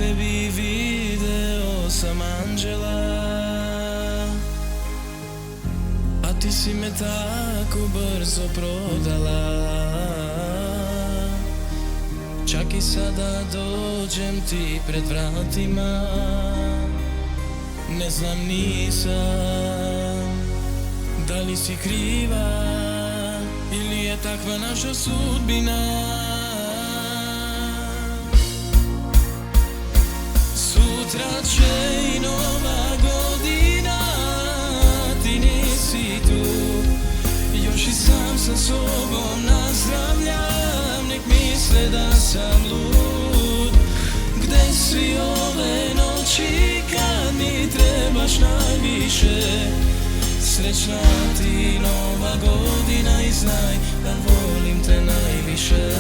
tebi video sam anđela, a ti si me tako brzo prodala. Čak i sada dođem ti pred vratima, ne znam nisam da li si kriva ili je takva naša sudbina. Sutra će i nova godina, ti nisi tu, još i sam sa sobom nazdravljam, nek misle da sam lud. Gde si ove noći kad mi trebaš najviše? Srećna ti nova godina i znaj da volim te najviše.